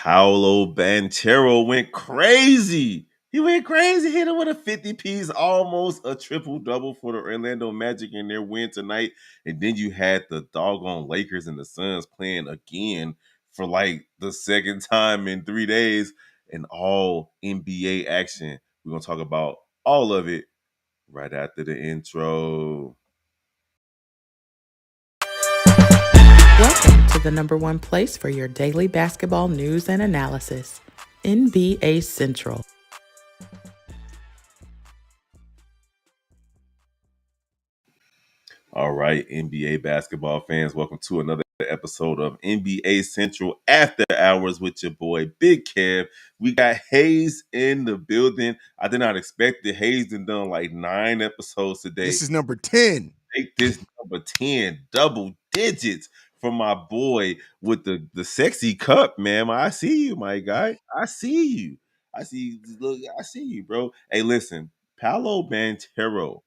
Paulo Banchero went crazy. He went crazy, hit him with a 50 piece, almost a triple double for the Orlando Magic in their win tonight. And then you had the doggone Lakers and the Suns playing again for like the second time in 3 days, and all NBA action. We're going to talk about all of it right after the intro. Welcome to the number one place for your daily basketball news and analysis, NBA Central. All right, NBA basketball fans, welcome to another episode of NBA Central After Hours with your boy Big Kev. We got Hayes in the building. I did not expect it. Hayes done like 9 episodes today. This is number 10. Take this number 10, double digits from my boy with the sexy cup, man. I see you, my guy. I see you. I see you. Look, I see you, bro. Hey, listen, Paulo Banchero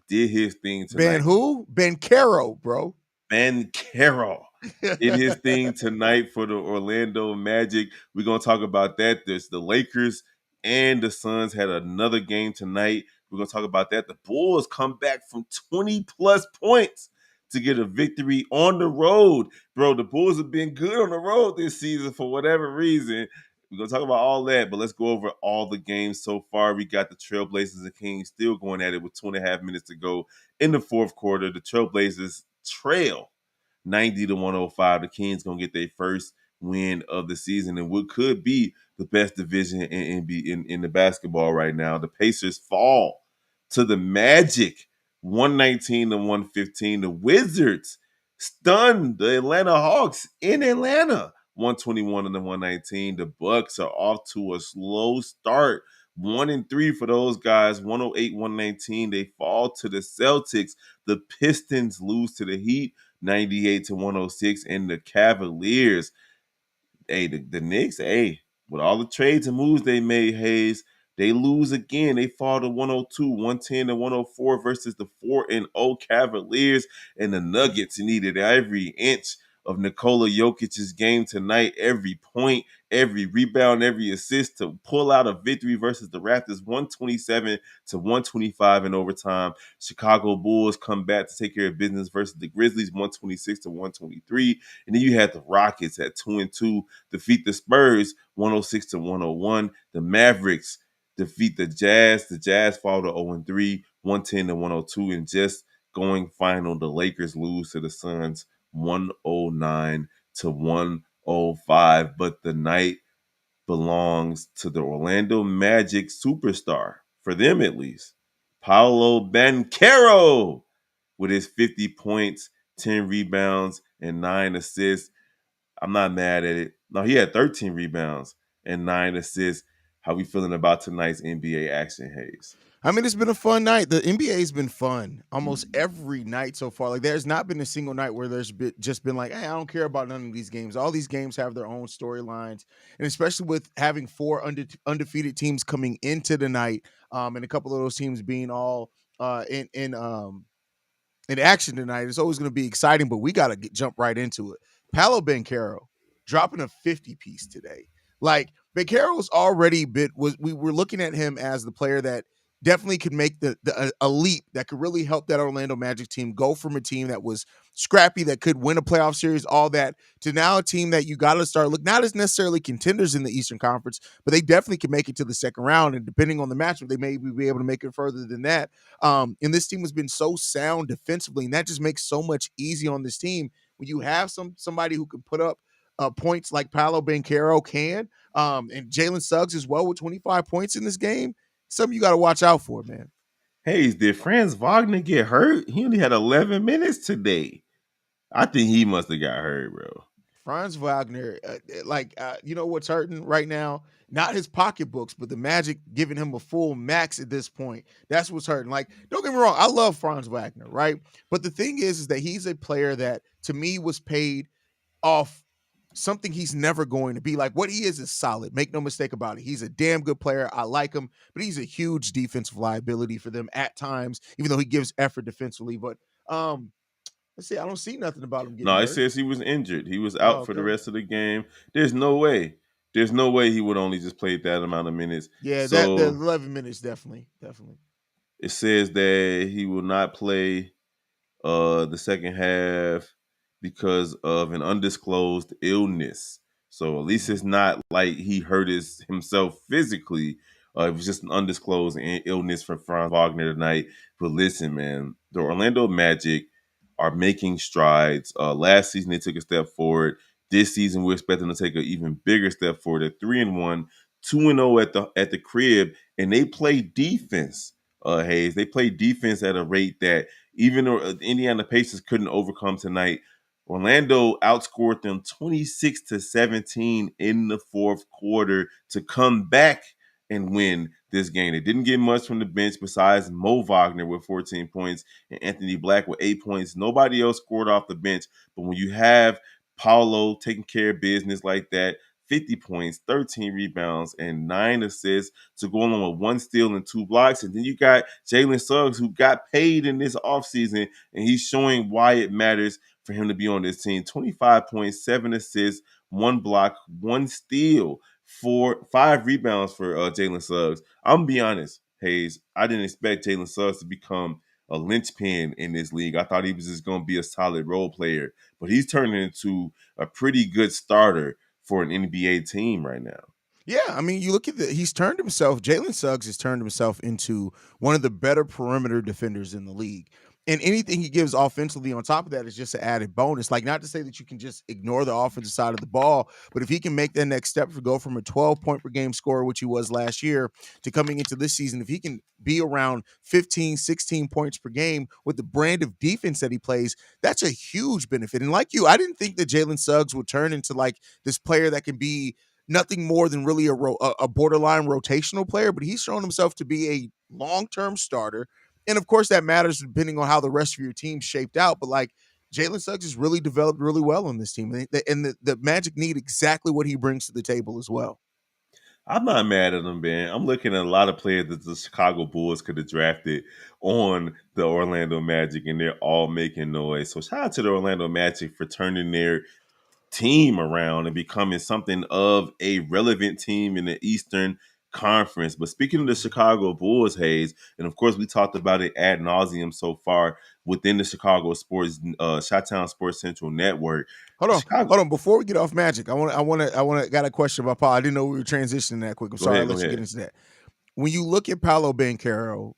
did his thing tonight. Ben who? Banchero, bro. Banchero did his thing tonight for the Orlando Magic. We're going to talk about that. There's the Lakers and the Suns had another game tonight. We're going to talk about that. The Bulls come back from 20 plus points to get a victory on the road. Bro, the Bulls have been good on the road this season for whatever reason. We're going to talk about all that, but let's go over all the games so far. We got the Trailblazers and Kings still going at it with 2.5 minutes to go in the fourth quarter. The Trailblazers trail 90-105. The Kings gonna get their first win of the season and what could be the best division in the basketball right now. The Pacers fall to the Magic 119-115. The Wizards stun the Atlanta Hawks in Atlanta 121-119. The Bucks are off to a slow start. 1-3 for those guys, 108-119. They fall to the Celtics. The Pistons lose to the Heat 98-106, and the Cavaliers, the Knicks, with all the trades and moves they made, Hayes, they lose again. They fall to 102, 110-104 versus the 4-0 Cavaliers, and the Nuggets needed every inch of Nikola Jokic's game tonight, every point, every rebound, every assist to pull out a victory versus the Raptors, 127-125 in overtime. Chicago Bulls come back to take care of business versus the Grizzlies, 126-123. And then you had the Rockets at 2-2 defeat the Spurs, 106-101. The Mavericks defeat the Jazz. The Jazz fall to 0-3, 110-102. And just going final, the Lakers lose to the Suns, 109-105. But the night belongs to the Orlando Magic superstar, for them at least, Paulo Banchero, with his 50 points, 10 rebounds, and 9 assists. I'm not mad at it. No, he had 13 rebounds and 9 assists. How we feeling about tonight's NBA action, Hayes? I mean, it's been a fun night. The NBA has been fun almost every night so far. Like, there's not been a single night where there's just been like, hey, I don't care about none of these games. All these games have their own storylines, and especially with having 4 undefeated teams coming into the night, and a couple of those teams being all in action tonight, it's always going to be exciting. But we got to jump right into it. Paolo Banchero dropping a 50 piece today. Like, Banchero's already we were looking at him as the player that definitely could make a leap that could really help that Orlando Magic team go from a team that was scrappy, that could win a playoff series, all that, to now a team that you got to start look not as necessarily contenders in the Eastern Conference, but they definitely can make it to the second round, and depending on the matchup, they may be able to make it further than that. And this team has been so sound defensively, and that just makes so much easy on this team when you have somebody who can put up points like Paolo Banchero can, and Jalen Suggs as well with 25 points in this game. Something you got to watch out for, man. Hey, did Franz Wagner get hurt? He only had 11 minutes today. I think he must have got hurt, bro. Franz Wagner, you know what's hurting right now? Not his pocketbooks, but the Magic giving him a full max at this point. That's what's hurting. Like, don't get me wrong, I love Franz Wagner, right? But the thing is that he's a player that, to me, was paid off something he's never going to be. Like, what he is solid. Make no mistake about it. He's a damn good player. I like him, but he's a huge defensive liability for them at times, even though he gives effort defensively. But let's see, I don't see nothing about him getting No, it hurt. says he was injured. He was out for the rest of the game. There's no way. There's no way he would only just play that amount of minutes. Yeah, that the So 11 minutes definitely. it says that he will not play the second half because of an undisclosed illness. So at least Mhm. it's not like he hurt himself physically. It was just an undisclosed illness for Franz Wagner tonight. But listen, man, the Orlando Magic are making strides. Last season they took a step forward. This season we're expecting to take an even bigger step forward. At 3-1, 2-0 at the crib, and they play defense. Hayes, they play defense at a rate that even though the Indiana Pacers couldn't overcome tonight, Orlando outscored them 26-17 in the fourth quarter to come back and win this game. They didn't get much from the bench besides Mo Wagner with 14 points and Anthony Black with 8 points. Nobody else scored off the bench. But when you have Paulo taking care of business like that, 50 points, 13 rebounds, and 9 assists to go along with 1 steal and 2 blocks. And then you got Jalen Suggs, who got paid in this offseason, and he's showing why it matters for him to be on this team. 25 points, 7 assists, 1 block, 1 steal, 5 rebounds for Jalen Suggs. I'm going to be honest, Hayes, I didn't expect Jalen Suggs to become a linchpin in this league. I thought he was just going to be a solid role player, but he's turning into a pretty good starter for an NBA team right now. Yeah, I mean, you look at he's turned himself, Jalen Suggs has turned himself into one of the better perimeter defenders in the league. And anything he gives offensively on top of that is just an added bonus. Like, not to say that you can just ignore the offensive side of the ball, but if he can make that next step to go from a 12-point per game scorer, which he was last year, to coming into this season, if he can be around 15, 16 points per game with the brand of defense that he plays, that's a huge benefit. And like you, I didn't think that Jalen Suggs would turn into like this player that can be nothing more than really a borderline rotational player, but he's shown himself to be a long-term starter. And of course, that matters depending on how the rest of your team shaped out. But like Jalen Suggs has really developed really well on this team, and the Magic need exactly what he brings to the table as well. I'm not mad at him, man. I'm looking at a lot of players that the Chicago Bulls could have drafted on the Orlando Magic, and they're all making noise. So shout out to the Orlando Magic for turning their team around and becoming something of a relevant team in the Eastern Conference. But speaking of the Chicago Bulls, Hayes, and of course we talked about it ad nauseum so far within the Chicago Sports, Chi-Town Sports Central Network. Hold The on, Chicago, hold on. Before we get off Magic, got a question about Paul. I didn't know we were transitioning that quick. I'm go sorry, I'll ahead, go let you get ahead. into that. When you look at Paolo Banchero,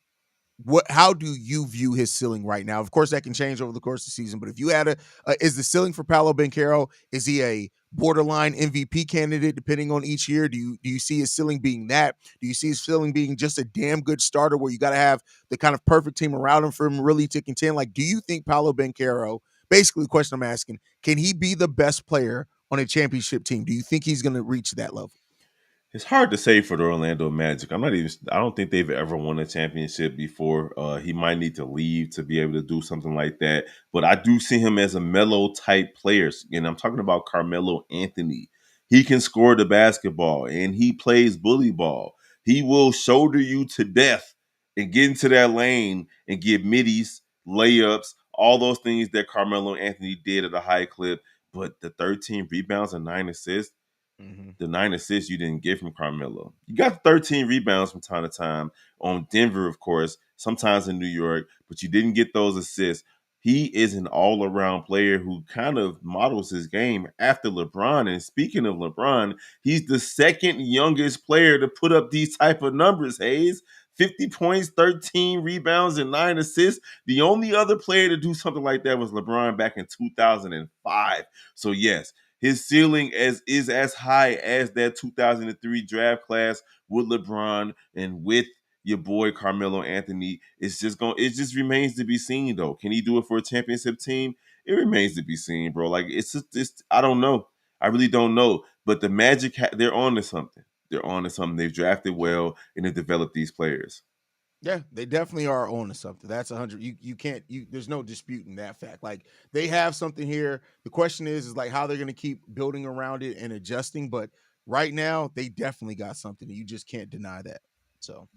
how do you view his ceiling right now? Of course, that can change over the course of the season. But if you had is the ceiling for Paolo Banchero? Is he a borderline MVP candidate depending on each year? Do you see his ceiling being that? Do you see his ceiling being just a damn good starter where you got to have the kind of perfect team around him for him really to contend? Like, do you think Paolo Banchero? Basically, the question I'm asking: can he be the best player on a championship team? Do you think he's going to reach that level? It's hard to say for the Orlando Magic. I don't think they've ever won a championship before. He might need to leave to be able to do something like that. But I do see him as a mellow type player. And I'm talking about Carmelo Anthony. He can score the basketball and he plays bully ball. He will shoulder you to death and get into that lane and get middies, layups, all those things that Carmelo Anthony did at a high clip. But the 13 rebounds and 9 assists, Mm-hmm. the 9 assists you didn't get from Carmelo. You got 13 rebounds from time to time on Denver, of course, sometimes in New York, but you didn't get those assists. He is an all around player who kind of models his game after LeBron. And speaking of LeBron, he's the second youngest player to put up these type of numbers, Hayes. 50 points, 13 rebounds, and 9 assists. The only other player to do something like that was LeBron back in 2005. So, yes, his ceiling is as high as that 2003 draft class with LeBron and with your boy Carmelo Anthony. It just remains to be seen though. Can he do it for a championship team? It remains to be seen, bro. Like it's I don't know. I really don't know. But the Magic they're on to something. They're on to something. They've drafted well and they've developed these players. Yeah, they definitely are on to something. That's 100. You can't there's no disputing that fact. Like they have something here. The question is like how they're going to keep building around it and adjusting. But right now, they definitely got something. You just can't deny that. So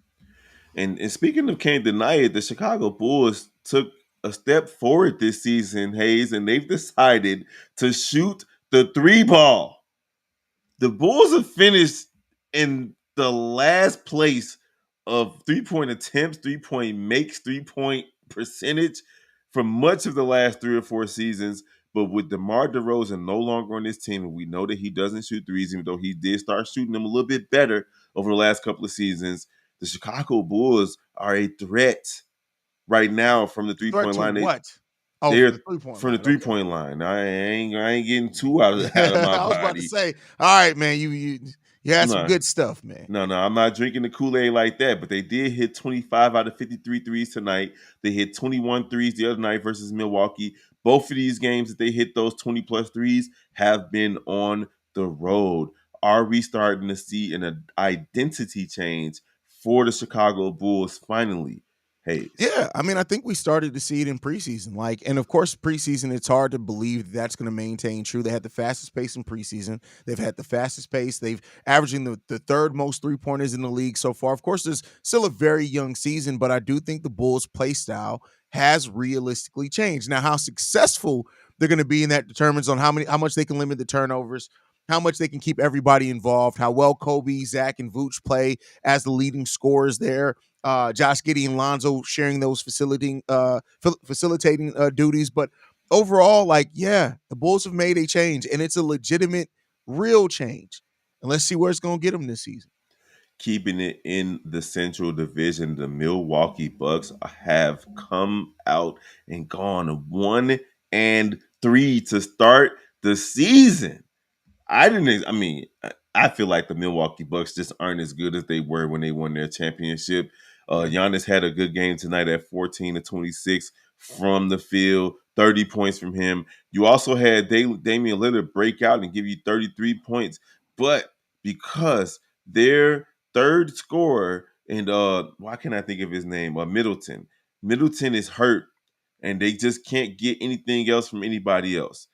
And speaking of can't deny it, the Chicago Bulls took a step forward this season, Hayes, and they've decided to shoot the three ball. The Bulls have finished in the last place of 3-point attempts, 3-point makes, 3-point percentage for much of the last 3 or 4 seasons. But with DeMar DeRozan no longer on this team, and we know that he doesn't shoot threes, even though he did start shooting them a little bit better over the last couple of seasons, the Chicago Bulls are a threat right now from the three Threat point to line. what? Oh, from They're the 3-point from the line. three Okay. point line. I ain't getting too out of my I was about to body. say, all right, man, you had some No, good stuff, man. no, I'm not drinking the Kool-Aid like that, but they did hit 25 out of 53 threes tonight. They hit 21 threes the other night versus Milwaukee. Both of these games that they hit those 20 plus threes have been on the road. Are we starting to see an identity change for the Chicago Bulls finally? Hayes. Yeah, I mean, I think we started to see it in preseason. Like, and of course, preseason, it's hard to believe that's going to maintain true. They had the fastest pace in preseason. They've had the fastest pace. They've averaging the third most 3-pointers in the league so far. Of course, there's still a very young season, but I do think the Bulls' play style has realistically changed. Now, how successful they're going to be in that determines on how much they can limit the turnovers, how much they can keep everybody involved, how well Kobe, Zach, and Vooch play as the leading scorers there. Josh Giddey and Lonzo sharing those facilitating duties. But overall, like, yeah, the Bulls have made a change, and it's a legitimate, real change. And let's see where it's going to get them this season. Keeping it in the Central Division, the Milwaukee Bucks have come out and gone 1-3 to start the season. I didn't. I mean, I feel like the Milwaukee Bucks just aren't as good as they were when they won their championship. Yeah. Giannis had a good game tonight at 14 to 26 from the field, 30 points from him. You also had Damian Lillard break out and give you 33 points, but because their third scorer and why can't I think of his name? Middleton. Middleton is hurt, and they just can't get anything else from anybody else.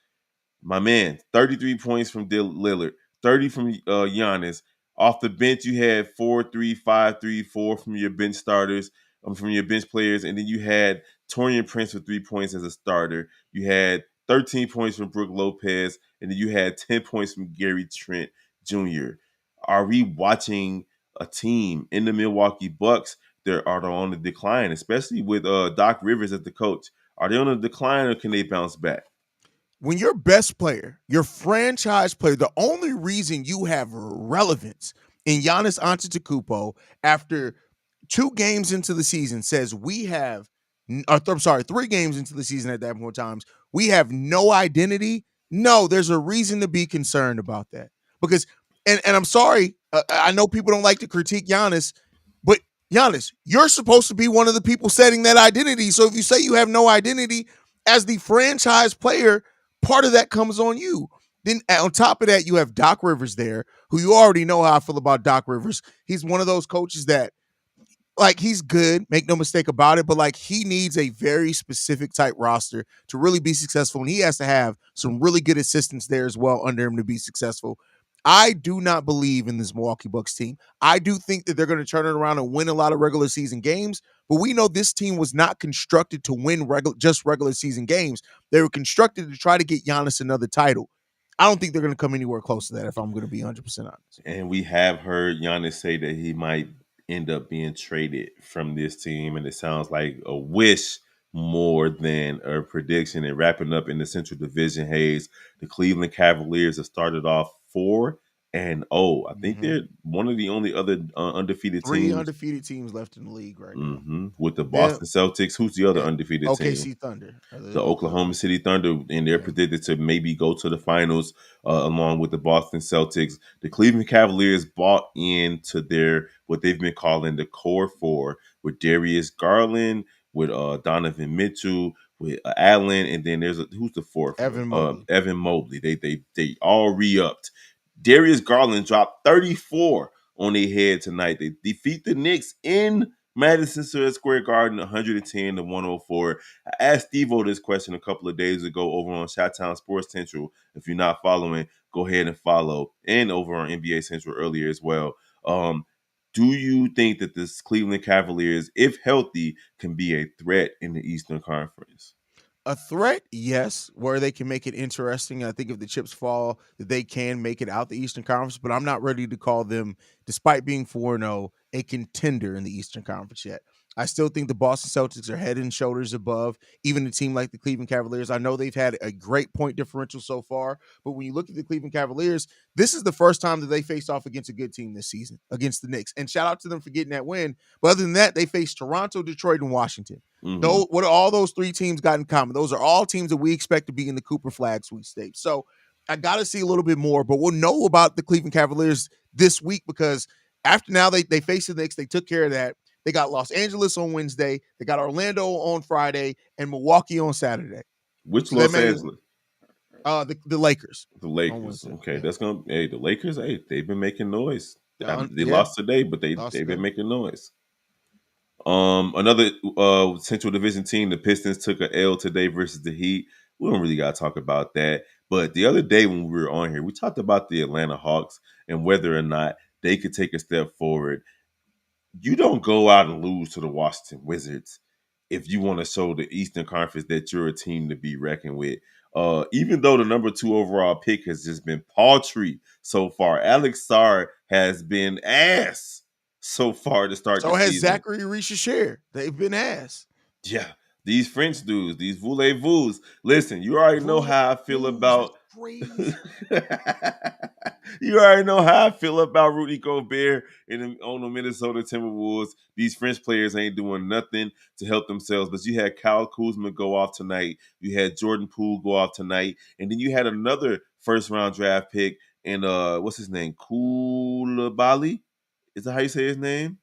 My man, 33 points from Lillard, 30 from Giannis. Off the bench, you had 4-3-5-3-4 from your bench starters, from your bench players, and then you had Torian Prince with 3 points as a starter. You had 13 points from Brooke Lopez, and then you had 10 points from Gary Trent Jr. Are we watching a team in the Milwaukee Bucks that are on the decline, especially with Doc Rivers as the coach? Are they on the decline, or can they bounce back? When your best player, your franchise player, the only reason you have relevance in Giannis Antetokounmpo after 2 games into the season says we have, or I'm sorry, 3 games into the season at that point in times, we have no identity. No, there's a reason to be concerned about that because, and I'm sorry, I know people don't like to critique Giannis, but Giannis, you're supposed to be one of the people setting that identity. So if you say you have no identity as the franchise player, part of that comes on you. Then on top of that, you have Doc Rivers there, who you already know how I feel about Doc Rivers. He's one of those coaches that, like, he's good, make no mistake about it, but like he needs a very specific type roster to really be successful. And he has to have some really good assistants there as well under him to be successful. I do not believe in this Milwaukee Bucks team. I do think that they're going to turn it around and win a lot of regular season games, but we know this team was not constructed to win just regular season games. They were constructed to try to get Giannis another title. I don't think they're going to come anywhere close to that, if I'm going to be 100% honest. And we have heard Giannis say that he might end up being traded from this team, and it sounds like a wish more than a prediction. And wrapping up in the Central Division, Hayes, the Cleveland Cavaliers have started off 4-0. I think Mhm. they're one of the only other undefeated Three teams. undefeated teams left in the league right now. With the Yeah, Boston Celtics. Who's the other yeah. undefeated team? OKC Thunder. The Oklahoma City Thunder, and they're Yeah. predicted to maybe go to the finals along with the Boston Celtics. The Cleveland Cavaliers bought into their what they've been calling the core four with Darius Garland, with Donovan Mitchell, with Allen, and then who's the fourth one? Evan Mobley. Evan Mobley. They all re-upped. Darius Garland dropped 34 on their head tonight. They defeat the Knicks in Madison Square Garden, 110 to 104. I asked Steve-O this question a couple of days ago over on Chi-Town Sports Central. If you're not following, go ahead and follow. And over on NBA Central earlier as well. Do you think that this Cleveland Cavaliers, if healthy, can be a threat in the Eastern Conference? A threat, yes, where they can make it interesting. I think if the chips fall, that they can make it out the Eastern Conference, but I'm not ready to call them, despite being 4-0, a contender in the Eastern Conference yet. I still think the Boston Celtics are head and shoulders above even a team like the Cleveland Cavaliers. I know they've had a great point differential so far, but when you look at the Cleveland Cavaliers, this is the first time that they faced off against a good team this season, against the Knicks. And shout out to them for getting that win. But other than that, they faced Toronto, Detroit, and Washington. Hmm. Though, what do all those three teams got in common? Those are all teams that we expect to be in the Cooper Flag sweepstakes. So I got to see a little bit more, but we'll know about the Cleveland Cavaliers this week because after now they face the Knicks, they took care of that. They got Los Angeles on Wednesday, they got Orlando on Friday, and Milwaukee on Saturday. Which So that Los means Angeles? the Lakers The on Lakers. Wednesday. Okay, Yeah, that's gonna. Hey, the Lakers. Hey, they've been making noise. They yeah, lost today, but lost they've been today. making noise. Another Central Division team, the Pistons, took a L today versus the Heat. We don't really got to talk about that. But the other day when we were on here, we talked about the Atlanta Hawks and whether or not they could take a step forward. You don't go out and lose to the Washington Wizards if you want to show the Eastern Conference that you're a team to be reckoned with. Even though the number 2 overall pick has just been paltry so far, Alex Sarr has been ass so far to start the So has season. Zachary Richard. They've been ass. Yeah, these French dudes, these voulez-vous. Listen, you already know how I feel Voulez-vous, about. that's crazy. You already know how I feel about Rudy Gobert on the Minnesota Timberwolves. These French players ain't doing nothing to help themselves. But you had Kyle Kuzma go off tonight. You had Jordan Poole go off tonight, and then you had another first round draft pick. And what's his name? Koulibaly. Is that how you say his name?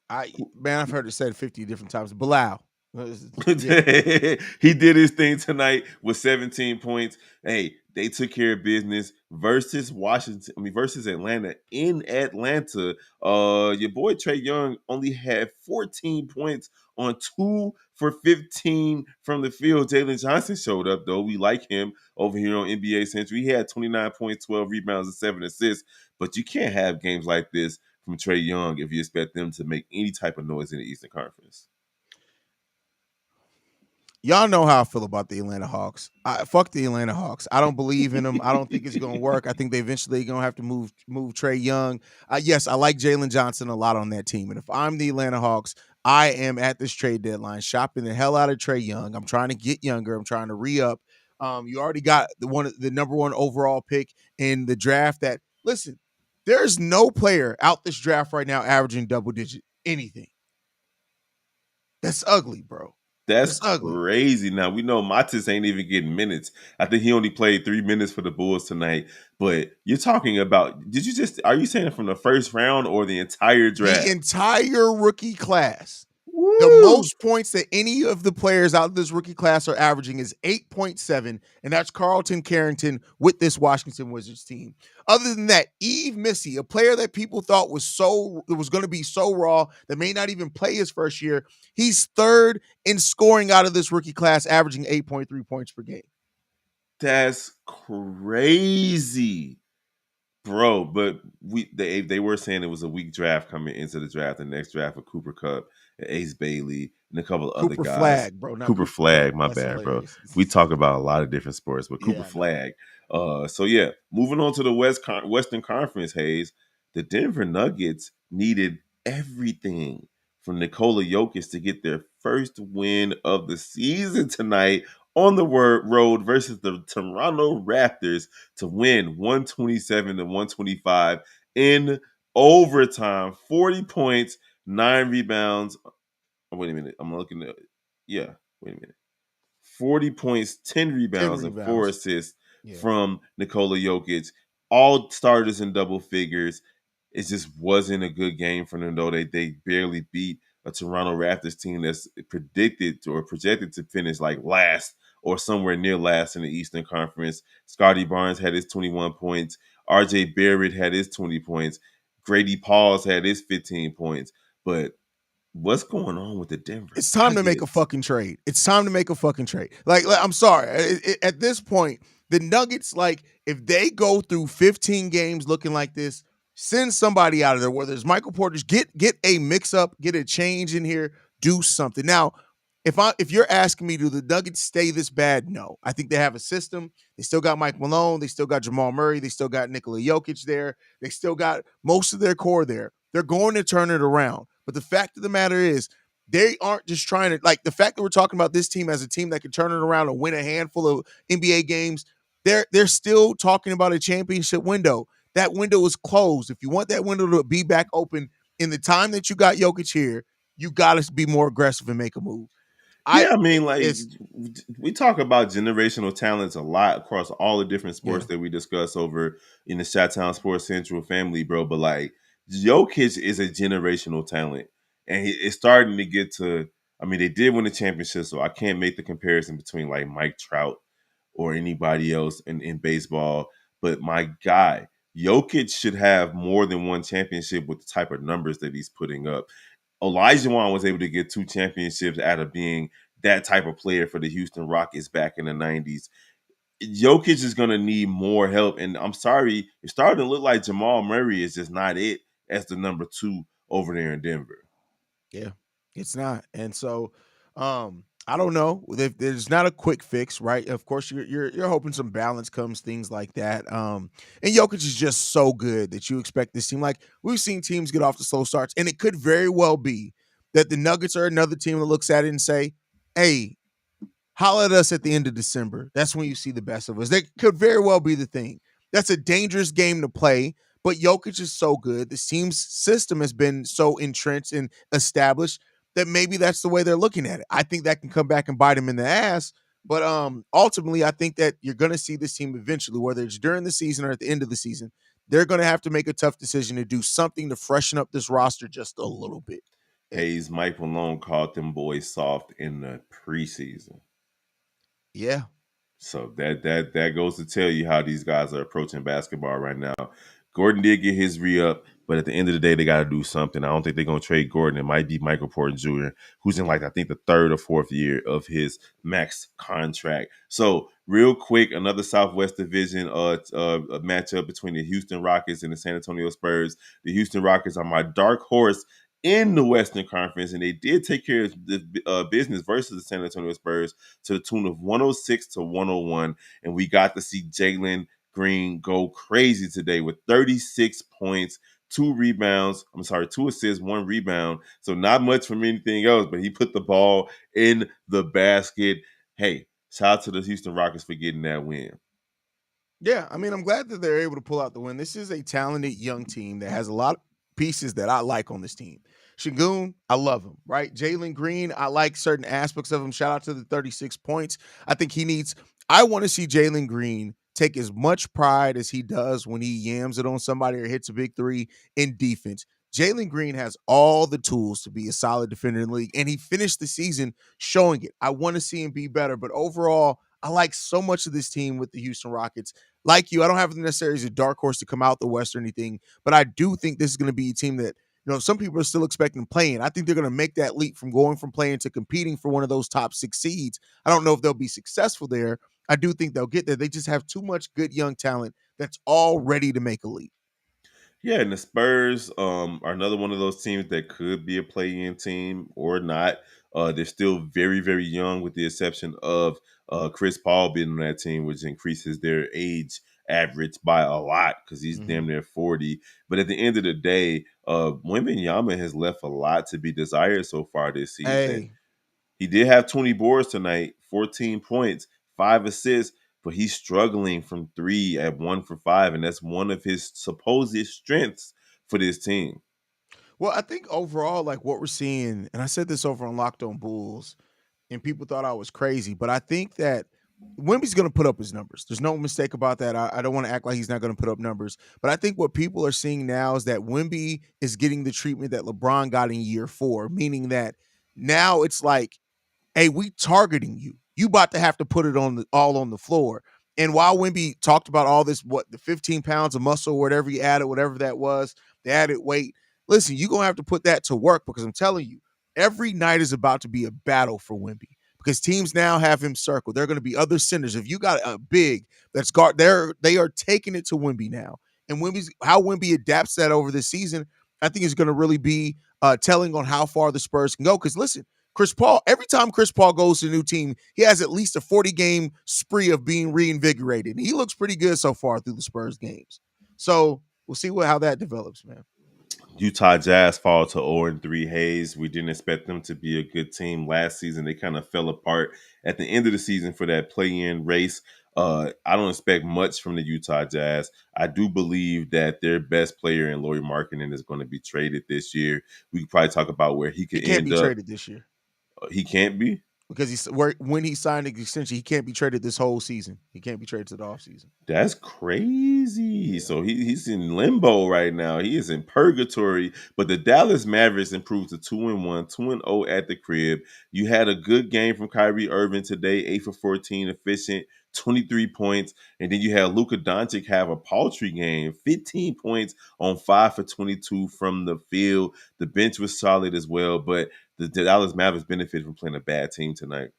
I've heard it said 50 different times. Bilal. Yeah. He did his thing tonight with 17 points. Hey, they took care of business versus Washington. I mean, versus Atlanta in Atlanta. Your boy Trey Young only had 14 points on 2 for 15 from the field. Jalen Johnson showed up though. We like him over here on NBA Central. He had 29 points, 12 rebounds, and 7 assists. But you can't have games like this from Trey Young if you expect them to make any type of noise in the Eastern Conference. Y'all know how I feel about the Atlanta Hawks. Fuck the Atlanta Hawks. I don't believe in them. I don't think it's going to work. I think they eventually going to have to move Trey Young. Yes, I like Jalen Johnson a lot on that team. And if I'm the Atlanta Hawks, I am at this trade deadline shopping the hell out of Trey Young. I'm trying to get younger. I'm trying to re-up. You already got the number 1 overall pick in the draft. That listen, there's no player out this draft right now averaging double digit anything. That's ugly, bro. That's That's ugly. crazy. Now we know Matis ain't even getting minutes. I think he only played 3 minutes for the Bulls tonight. But you're talking about, are you saying from the first round or the entire The draft? entire rookie class. The Woo! most points that any of the players out of this rookie class are averaging is 8.7, and that's Carlton Carrington with this Washington Wizards team. Other than that, Eve Missy, a player that people thought was going to be so raw that may not even play his first year, he's third in scoring out of this rookie class, averaging 8.3 points per game. That's crazy. Bro, but they were saying it was a weak draft coming into the draft. The next draft with Cooper Cup, Ace Bailey, and a couple of other Cooper guys. Flag, bro, not Cooper Cooper Cup. Flag, my That's bad, bro. hilarious. We talk about a lot of different sports, but Cooper Yeah, I know. Flag. So yeah, moving on to the Western Conference, Hayes. The Denver Nuggets needed everything from Nikola Jokic to get their first win of the season tonight on the road versus the Toronto Raptors to win 127 to 125 in overtime. 40 points, 9 rebounds. Oh, wait a minute. I'm looking at, yeah, wait a minute. 40 points, 10 10 rebounds, and 4 rebounds. assists Yeah. from Nikola Jokic. All starters in double figures. It just wasn't a good game for them, though. They barely beat a Toronto Raptors team that's predicted or projected to finish like last or somewhere near last in the Eastern Conference. Scotty Barnes had his 21 points. RJ Barrett had his 20 points. Grady Pauls had his 15 points. But what's going on with the Denver It's time to make a Nuggets? fucking trade. It's time to make a fucking trade. I'm sorry. At this point, the Nuggets, like, if they go through 15 games looking like this, send somebody out of there. Whether it's Michael Porter, get a mix up, get a change in here, do something. Now, if you're asking me, do the Nuggets stay this bad? No. I think they have a system. They still got Mike Malone. They still got Jamal Murray. They still got Nikola Jokic there. They still got most of their core there. They're going to turn it around. But the fact of the matter is, they aren't just trying to, like, the fact that we're talking about this team as a team that can turn it around and win a handful of NBA games, they're still talking about a championship window. That window is closed. If you want that window to be back open in the time that you got Jokic here, you got to be more aggressive and make a move. I Yeah, I mean, like it's we talk about generational talents a lot across all the different yeah, sports that we discuss over in the Chi-Town Sports Central family, bro. But like, Jokic is a generational talent, and it's starting to get to. I mean, they did win the championship, so I can't make the comparison between like Mike Trout or anybody else in baseball. But my guy, Jokic should have more than one championship with the type of numbers that he's putting up. Olajuwon was able to get two championships out of being that type of player for the Houston Rockets back in the 90s. Jokic is going to need more help. And I'm sorry, it's starting to look like Jamal Murray is just not it as the number two over there in Denver. yeah, it's not. And so I don't know. There's not a quick fix, right? Of course, you're hoping some balance comes, things like that. And Jokic is just so good that you expect this team. Like, we've seen teams get off the slow starts, and it could very well be that the Nuggets are another team that looks at it and say, "Hey, holler at us at the end of December. That's when you see the best of us." That could very well be the thing. That's a dangerous game to play, but Jokic is so good. The team's system has been so entrenched and established that maybe that's the way they're looking at it. I think that can come back and bite them in the ass. But ultimately, I think that you're going to see this team eventually, whether it's during the season or at the end of the season, they're going to have to make a tough decision to do something to freshen up this roster just a little bit. It- Hayes, Mike Malone called them boys soft in the preseason. yeah, So that goes to tell you how these guys are approaching basketball right now. Gordon did get his re-up, but at the end of the day, they got to do something. I don't think they're gonna trade Gordon. It might be Michael Porter Jr., who's in like I think the third or fourth year of his max contract. So real quick, another Southwest Division matchup between the Houston Rockets and the San Antonio Spurs. The Houston Rockets are my dark horse in the Western Conference, and they did take care of the business versus the San Antonio Spurs to the tune of 106 to 101. And we got to see Jalen Green go crazy today with 36 points, two rebounds. I'm sorry, two assists, one rebound. So not much from anything else, but he put the ball in the basket. Hey, shout out to the Houston Rockets for getting that win. Yeah, I mean, I'm glad that they're able to pull out the win. This is a talented young team that has a lot of pieces that I like on this team. Shagun, I love him, right? Jalen Green, I like certain aspects of him. Shout out to the 36 points. I think he needs, I want to see Jalen Green take as much pride as he does when he yams it on somebody or hits a big three in defense. Jalen Green has all the tools to be a solid defender in the league, and he finished the season showing it. I want to see him be better, but overall, I like so much of this team with the Houston Rockets. Like you, I don't have them necessarily as a dark horse to come out the West or anything, but I do think this is going to be a team that, some people are still expecting playing. I think they're going to make that leap from going from playing to competing for one of those top 6 seeds. I don't know if they'll be successful there. I do think they'll get there. They just have too much good young talent that's all ready to make a leap. Yeah, and the Spurs are another one of those teams that could be a play-in team or not. They're still very, very young, with the exception of Chris Paul being on that team, which increases their age average by a lot because he's Mhm. damn near 40. But at the end of the day, Wembanyama has left a lot to be desired so far this season. Hey, He did have 20 boards tonight, 14 points, 5 assists, but he's struggling from three at 1 for 5, and that's one of his supposed strengths for this team. well, I think overall, like what we're seeing, and I said this over on Locked On Bulls, and people thought I was crazy, but I think that Wemby's going to put up his numbers. There's no mistake about that. I don't want to act like he's not going to put up numbers, but I think what people are seeing now is that Wemby is getting the treatment that LeBron got in year 4, meaning that now it's like, hey, we targeting you. You about to have to put it on all on the floor. And while Wimby talked about all this, what the 15 pounds of muscle, whatever he added, whatever that was, the added weight. Listen, you're gonna have to put that to work because I'm telling you, every night is about to be a battle for Wimby because teams now have him circled. There are going to be other centers. If you got a big that's guard, they are taking it to Wimby now. And Wimby's how Wimby adapts that over the season, I think is going to really be telling on how far the Spurs can go. Because listen, Chris Paul, every time Chris Paul goes to a new team, he has at least a 40-game spree of being reinvigorated. And he looks pretty good so far through the Spurs games. So we'll see how that develops, man. Utah Jazz fall to 0-3 Hayes. We didn't expect them to be a good team last season. They kind of fell apart at the end of the season for that play-in race. I don't expect much from the Utah Jazz. I do believe that their best player in Lauri Markkanen is going to be traded this year. We could probably talk about where he He could can't end be up. traded this year He can't be. because when he signed an extension, he can't be traded this whole season. He can't be traded to the offseason. That's crazy. Yeah. So he's in limbo right now. He is in purgatory. But the Dallas Mavericks improved to 2-1, 2-0 at the crib. You had a good game from Kyrie Irving today, 8 for 14, efficient, 23 points. And then you had Luka Doncic have a paltry game, 15 points on 5 for 22 from the field. The bench was solid as well, but the Dallas Mavericks benefited from playing a bad team tonight.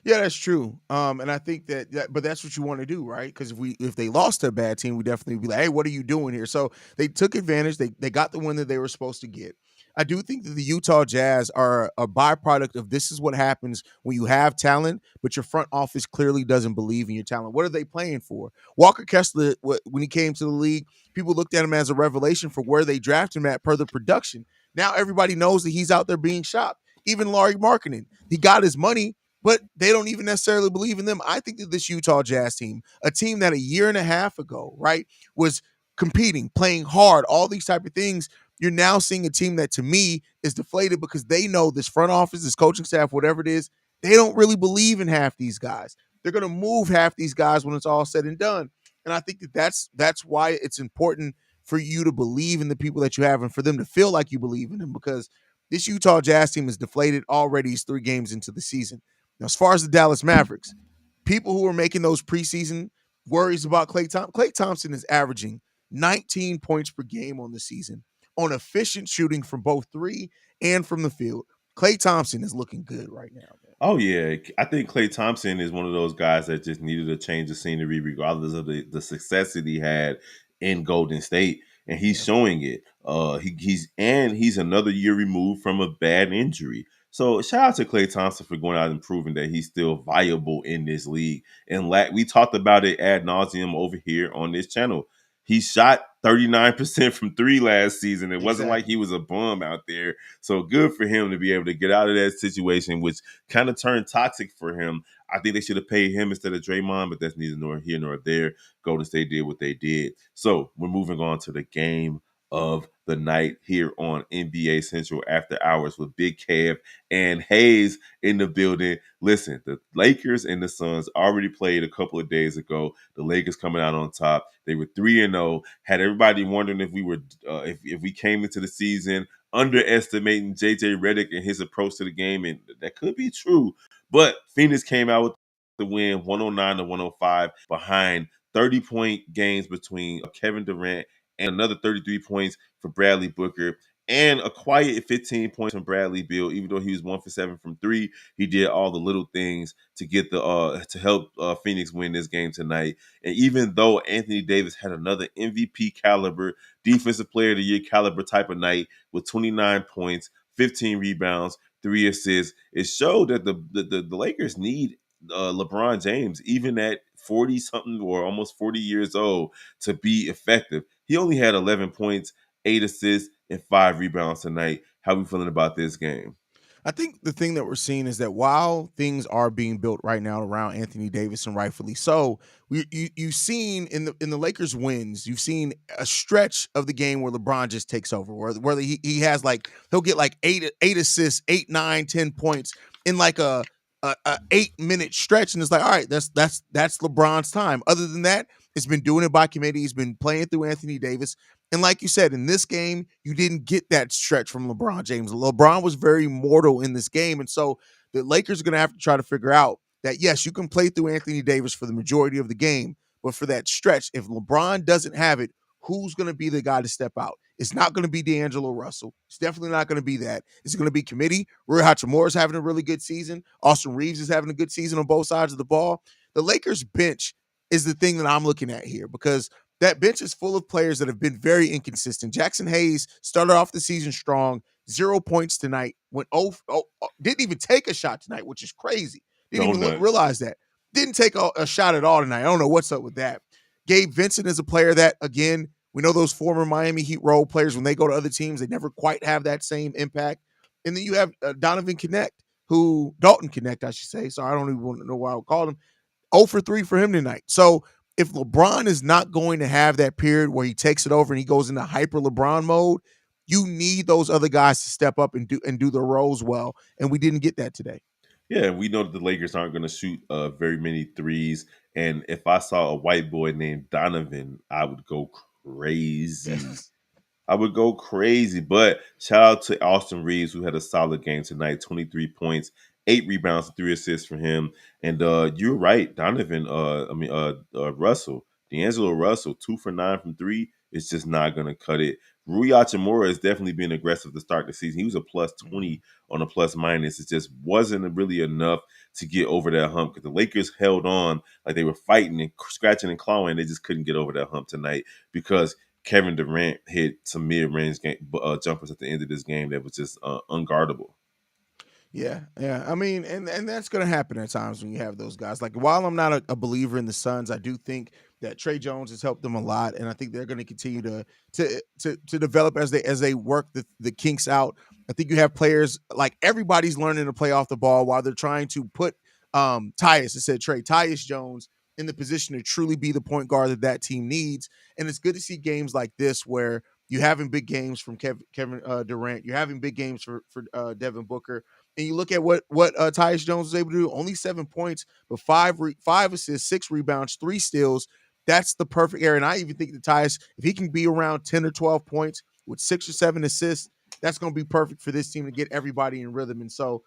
Yeah, that's true. And I think but that's what you want to do, right? Because if they lost to a bad team, we definitely would be like, hey, what are you doing here? So they took advantage. They got the win that they were supposed to get. I do think that the Utah Jazz are a byproduct of this is what happens when you have talent, but your front office clearly doesn't believe in your talent. What are they playing for? Walker Kessler, when he came to the league, people looked at him as a revelation for where they drafted him at per the production. Now everybody knows that he's out there being shopped. Even Lauri Markkanen, he got his money, but they don't even necessarily believe in them. I think that this Utah Jazz team, a team that a year and a half ago, right, was competing, playing hard, all these type of things, you're now seeing a team that to me is deflated because they know this front office, this coaching staff, whatever it is, they don't really believe in half these guys. They're going to move half these guys when it's all said and done. And I think that that's why it's important for you to believe in the people that you have and for them to feel like you believe in them, because this Utah Jazz team is deflated already. It's 3 games into the season. Now, as far as the Dallas Mavericks, people who are making those preseason worries about Klay Thompson is averaging 19 points per game on the season on efficient shooting from both three and from the field. Klay Thompson is looking good right now, man. Oh yeah, I think Klay Thompson is one of those guys that just needed a change of scenery, regardless of the success that he had in Golden State, and he's Yeah. showing it. He's another year removed from a bad injury. So shout out to Klay Thompson for going out and proving that he's still viable in this league. And we talked about it ad nauseum over here on this channel. He shot 39% from three last season. It wasn't like he Exactly. was a bum out there. So good for him to be able to get out of that situation, which kind of turned toxic for him. I think they should have paid him instead of Draymond, but that's neither nor here nor there. Golden State did what they did. So we're moving on to the game of the night here on NBA Central After Hours with Big Kev and Hayes in the building. Listen, the Lakers and the Suns already played a couple of days ago. The Lakers coming out on top. They were 3-0. Had everybody wondering if we were if we came into the season underestimating JJ Redick and his approach to the game, and that could be true. But Phoenix came out with the win, 109 to 105, behind 30-point games between Kevin Durant and another 33 points for Bradley Booker, and a quiet 15 points from Bradley Beal. Even though he was 1 for 7 from three, he did all the little things to get to help Phoenix win this game tonight. And even though Anthony Davis had another MVP caliber, Defensive Player of the Year caliber type of night with 29 points, 15 rebounds, 3 assists, it showed that the Lakers need LeBron James, even at 40 something or almost 40 years old, to be effective. He only had 11 points, 8 assists, and 5 rebounds tonight. How are we feeling about this game? I think the thing that we're seeing is that while things are being built right now around Anthony Davis, and rightfully so, you've seen in the Lakers wins, you've seen a stretch of the game where LeBron just takes over, where he has like he'll get like eight assists, 8, 9, 10 points in like a 8-minute stretch, and it's like, all right, that's LeBron's time. Other than that, it's been doing it by committee. He's been playing through Anthony Davis. And like you said, in this game, you didn't get that stretch from LeBron James. LeBron was very mortal in this game. And so the Lakers are going to have to try to figure out that, yes, you can play through Anthony Davis for the majority of the game, but for that stretch, if LeBron doesn't have it, who's going to be the guy to step out? It's not going to be D'Angelo Russell. It's definitely not going to be that. It's going to be committee. Rui Hachimura is having a really good season. Austin Reeves is having a good season on both sides of the ball. The Lakers bench is the thing that I'm looking at here, because that bench is full of players that have been very inconsistent. Jackson Hayes started off the season strong. 0 points tonight. Went didn't even take a shot tonight, which is crazy. Didn't even Donuts. realize that. Didn't take a shot at all tonight. I don't know what's up with that. Gabe Vincent is a player that, again, we know those former Miami Heat role players, when they go to other teams, they never quite have that same impact. And then you have Dalton Connect, I should say. So I don't even know why I would call him. 0 for 3 for him tonight. So if LeBron is not going to have that period where he takes it over and he goes into hyper LeBron mode, you need those other guys to step up and do their roles well. And we didn't get that today. Yeah, we know that the Lakers aren't going to shoot very many threes. And if I saw a white boy named Donovan, I would go crazy. I would go crazy. But shout out to Austin Reeves, who had a solid game tonight. 23 points, 8 rebounds, and 3 assists for him. And you're right, Donovan. Russell, D'Angelo Russell, 2 for 9 from three. It's just not going to cut it. Rui Hachimura has definitely been aggressive to start the season. He was a plus Mhm. 20 on a plus minus. It just wasn't really enough to get over that hump because the Lakers held on like they were fighting and scratching and clawing. They just couldn't get over that hump tonight because Kevin Durant hit some mid-range jumpers at the end of this game that was just unguardable. Yeah, yeah. I mean, and that's going to happen at times when you have those guys. Like, while I'm not a believer in the Suns, I do think that Trey Jones has helped them a lot, and I think they're going to continue to develop as they work the kinks out. I think you have players like everybody's learning to play off the ball while they're trying to put Tyus Jones in the position to truly be the point guard that team needs. And it's good to see games like this where you're having big games from Kevin Durant, you're having big games for Devin Booker, and you look at what Tyus Jones was able to do, only 7 points, but five assists, 6 rebounds, 3 steals. That's the perfect area. And I even think that Tyus, if he can be around 10 or 12 points with 6 or 7 assists, that's going to be perfect for this team to get everybody in rhythm. And so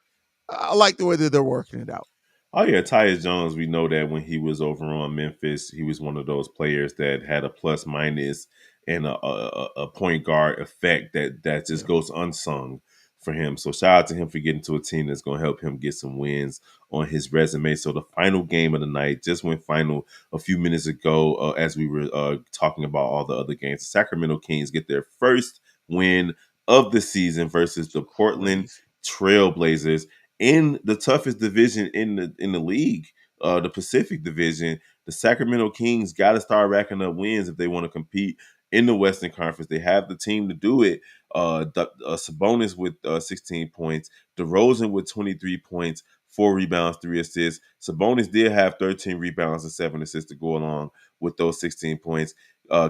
I like the way that they're working it out. Oh yeah, Tyus Jones. We know that when he was over on Memphis, he was one of those players that had a plus minus and a point guard effect that just Yeah. goes unsung for him. So shout out to him for getting to a team that's going to help him get some wins on his resume. So the final game of the night just went final a few minutes ago as we were talking about all the other games. The Sacramento Kings get their first win of the season versus It's the Portland crazy. Trailblazers in the toughest division in the league, the Pacific Division. The Sacramento Kings got to start racking up wins if they want to compete in the Western Conference. They have the team to do it. Sabonis with 16 points, DeRozan with 23 points, 4 rebounds, 3 assists. Sabonis did have 13 rebounds and 7 assists to go along with those 16 points.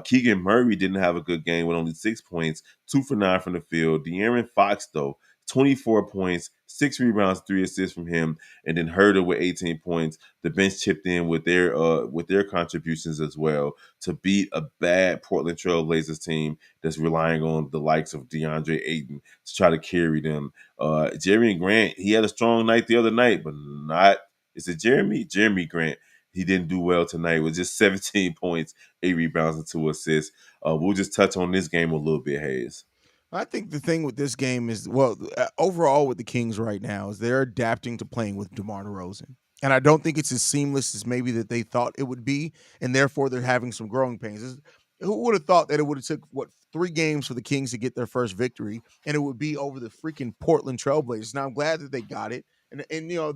Keegan Murray didn't have a good game with only 6 points, 2 for 9 from the field. De'Aaron Fox, though, 24 points, 6 rebounds, 3 assists from him, and then Herder with 18 points. The bench chipped in with their contributions as well to beat a bad Portland Trailblazers team that's relying on the likes of DeAndre Ayton to try to carry them. Jeremy Grant, he had a strong night the other night, but not is it Jeremy Grant. He didn't do well tonight with just 17 points, 8 rebounds, and 2 assists. We'll just touch on this game a little bit, Hayes. I think the thing with this game is, overall with the Kings right now is they're adapting to playing with DeMar DeRozan. And I don't think it's as seamless as maybe that they thought it would be, and therefore they're having some growing pains. Who would have thought that it would have took 3 games for the Kings to get their first victory, and it would be over the freaking Portland Trailblazers? Now I'm glad that they got it, and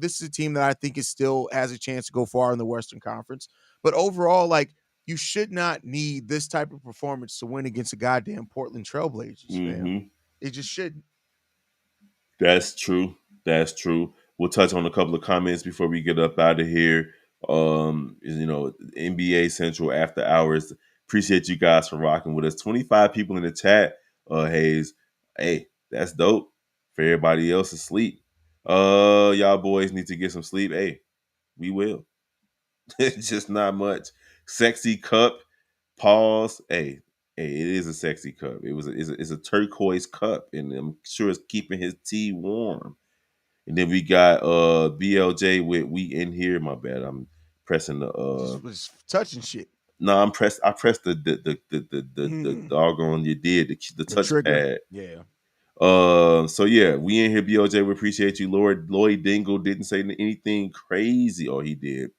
this is a team that I think is still has a chance to go far in the Western Conference. But overall, like, you should not need this type of performance to win against a goddamn Portland Trailblazers, fam. Mm-hmm. It just shouldn't. That's true. That's true. We'll touch on a couple of comments before we get up out of here. NBA Central After Hours. Appreciate you guys for rocking with us. 25 people in the chat, Hayes. Hey, that's dope. For everybody else asleep. Y'all boys need to get some sleep. Hey, we will. It's just not much. Sexy cup. Pause. Hey, it is a sexy cup. It's a turquoise cup, and I'm sure it's keeping his tea warm. And then we got BLJ with we in here. My bad. I'm pressing the Just was touching shit. no, I pressed the The doggone you did the trigger. touchpad. Yeah. So yeah, we in here, BLJ. We appreciate you. Lloyd Dingle didn't say anything crazy. Oh, he did.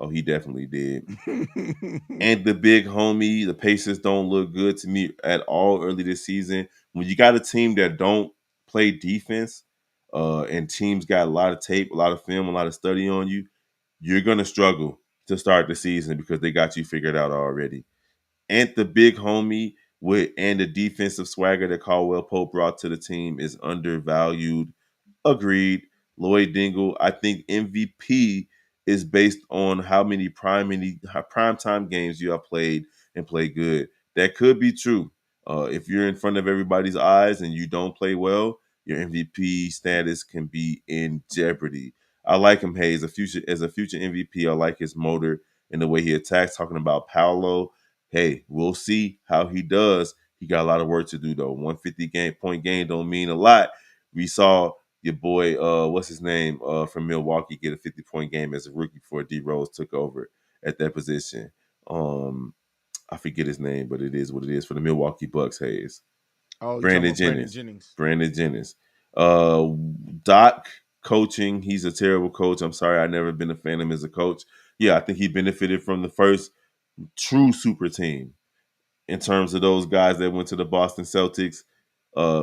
Oh, he definitely did. And the big homie, the Pacers don't look good to me at all early this season. When you got a team that don't play defense, and teams got a lot of tape, a lot of film, a lot of study on you, you're gonna struggle to start the season because they got you figured out already. And the big homie with and the defensive swagger that Caldwell Pope brought to the team is undervalued. Agreed. Lloyd Dingle, I think MVP is based on how many prime time games you have played and play good. That could be true. If you're in front of everybody's eyes and you don't play well, your MVP status can be in jeopardy. I like him, Hayes, a future MVP. I like his motor and the way he attacks. Talking about Paulo, hey, we'll see how he does. He got a lot of work to do though. 150 point game don't mean a lot. We saw your boy, what's his name, from Milwaukee, get a 50-point game as a rookie before D Rose took over at that position. I forget his name, but it is what it is for the Milwaukee Bucks. Hayes, Oh, you talking Brandon about Brandon Jennings, Jennings? Brandon Jennings, uh, Doc coaching. He's a terrible coach. I'm sorry, I've never been a fan of him as a coach. Yeah, I think he benefited from the first true super team in terms of those guys that went to the Boston Celtics.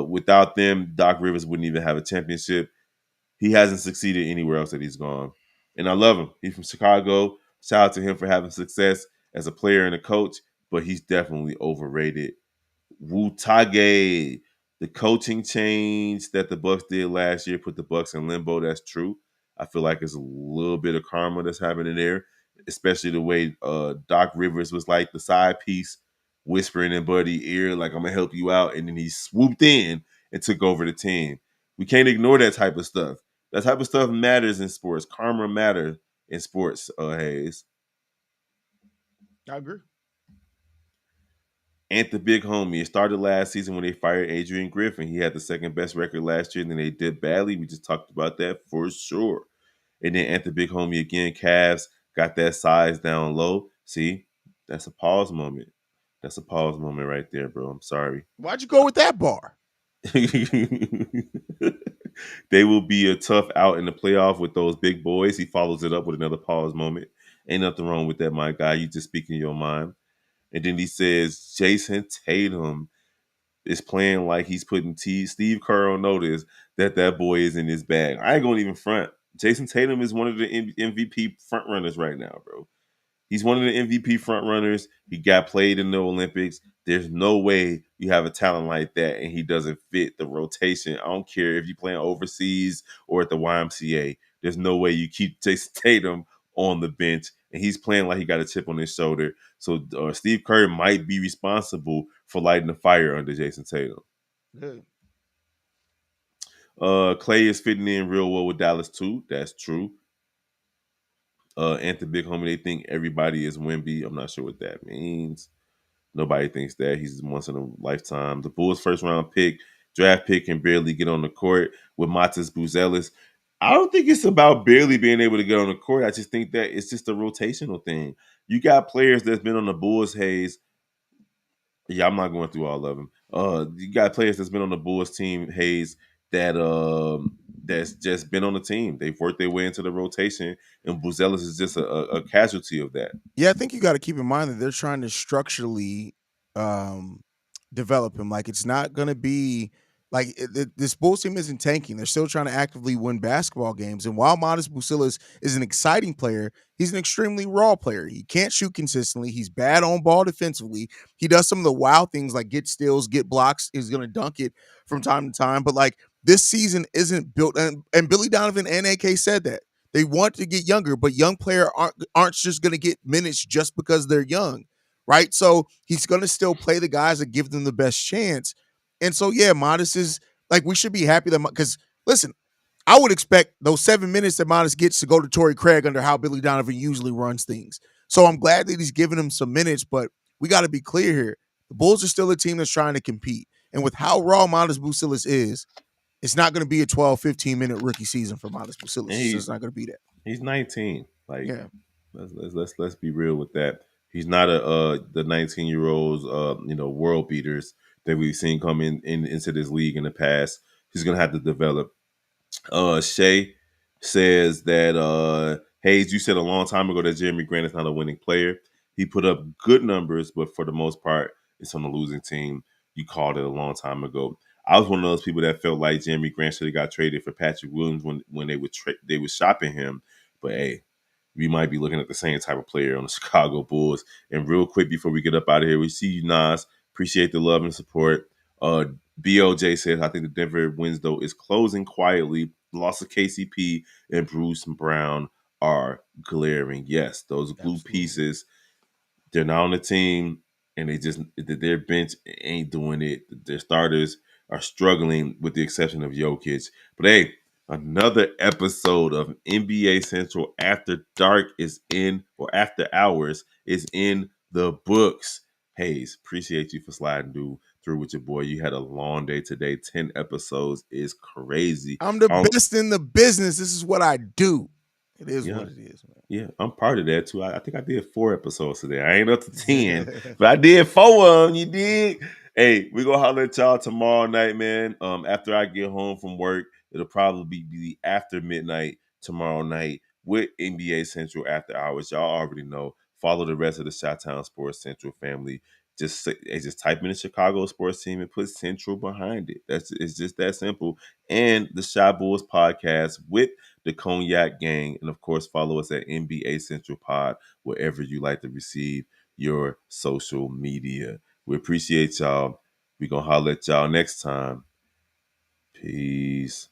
Without them, Doc Rivers wouldn't even have a championship. He hasn't succeeded anywhere else that he's gone. And I love him. He's from Chicago. Shout out to him for having success as a player and a coach, but he's definitely overrated. Wutage, the coaching change that the Bucks did last year put the Bucks in limbo. That's true. I feel like it's a little bit of karma that's happening there, especially the way Doc Rivers was like the side piece, whispering in Buddy's ear, like I'm gonna help you out, and then he swooped in and took over the team. We can't ignore that type of stuff. That type of stuff matters in sports. Karma matters in sports, Hayes. I agree. And the big homie. It started last season when they fired Adrian Griffin. He had the second best record last year, and then they did badly. We just talked about that for sure. And then at the big homie again, Cavs got that size down low. See, that's a pause moment. That's a pause moment right there, bro. I'm sorry. Why'd you go with that bar? They will be a tough out in the playoff with those big boys. He follows it up with another pause moment. Ain't nothing wrong with that, my guy. You just speaking your mind. And then he says, Jason Tatum is playing like he's putting Steve Kerr on notice that that boy is in his bag. I ain't going to even front. Jason Tatum is one of the MVP front runners right now, bro. He's one of the MVP front runners. He got played in the Olympics. There's no way you have a talent like that and he doesn't fit the rotation. I don't care if you're playing overseas or at the YMCA. There's no way you keep Jason Tatum on the bench and he's playing like he got a chip on his shoulder. So Steve Kerr might be responsible for lighting the fire under Jason Tatum. Good. Clay is fitting in real well with Dallas too. That's true. And the big homie, they think everybody is Wemby. I'm not sure what that means. Nobody thinks that. He's once in a lifetime. The Bulls' first round pick, draft pick, can barely get on the court with Matas Buzelis. I don't think it's about barely being able to get on the court. I just think that it's just a rotational thing. You got players that's been on the Bulls, Hayes. Yeah, I'm not going through all of them. You got players that's been on the Bulls team, Hayes, that's just been on the team. They've worked their way into the rotation, and Buzelis is just a casualty of that. Yeah, I think you got to keep in mind that they're trying to structurally um, develop him. Like it's not going to be like this Bulls team isn't tanking. They're still trying to actively win basketball games. And while Modest Bucilis is an exciting player, he's an extremely raw player. He can't shoot consistently. He's bad on ball defensively. He does some of the wild things like get steals, get blocks. He's going to dunk it from time to time. But like this season isn't built. And Billy Donovan and AK said that they want to get younger, but young player aren't just going to get minutes just because they're young, right? So he's going to still play the guys that give them the best chance. And so yeah, Modest is like we should be happy that because listen, I would expect those 7 minutes that Modest gets to go to Torrey Craig under how Billy Donovan usually runs things. So I'm glad that he's giving him some minutes, but we got to be clear here. The Bulls are still a team that's trying to compete. And with how raw Modest Bucilis is, it's not going to be a 12, 15-minute rookie season for Modest Bucilis. And It's just not going to be that. he's 19. Like Yeah. let's be real with that. He's not the 19-year-olds world beaters that we've seen come into this league in the past. He's gonna have to develop. Shay says that Hayes, you said a long time ago that Jeremy Grant is not a winning player. He put up good numbers, but for the most part, it's on the losing team. You called it a long time ago. I was one of those people that felt like Jeremy Grant should have got traded for Patrick Williams when they were shopping him. But hey, we might be looking at the same type of player on the Chicago Bulls. And real quick before we get up out of here, we see you, Nas. Appreciate the love and support. BOJ says, I think the Denver window is closing quietly. The loss of KCP and Bruce Brown are glaring. Yes, those glue Absolutely. pieces, they're not on the team, and their bench ain't doing it. Their starters are struggling, with the exception of Jokic. But hey, another episode of NBA Central After Dark is in, or After Hours is in the books. Hayes, appreciate you for sliding through with your boy. You had a long day today. 10 episodes is crazy. I'm the best in the business. This is what I do. It is Yeah, what it is, yeah, I'm part of that too. I think I did 4 episodes today. I ain't up to 10, man. but I did 4 of them. You did. Hey, we gonna holler at y'all tomorrow night, man. After I get home from work, it'll probably be after midnight tomorrow night with NBA Central After Hours. Y'all already know. Follow the rest of the Chi-Town Sports Central family. Just type in the Chicago sports team and put Central behind it. It's just that simple. And the Shy Bulls podcast with the Cognac Gang, and of course, follow us at NBA Central Pod wherever you like to receive your social media. We appreciate y'all. We gonna holler at y'all next time. Peace.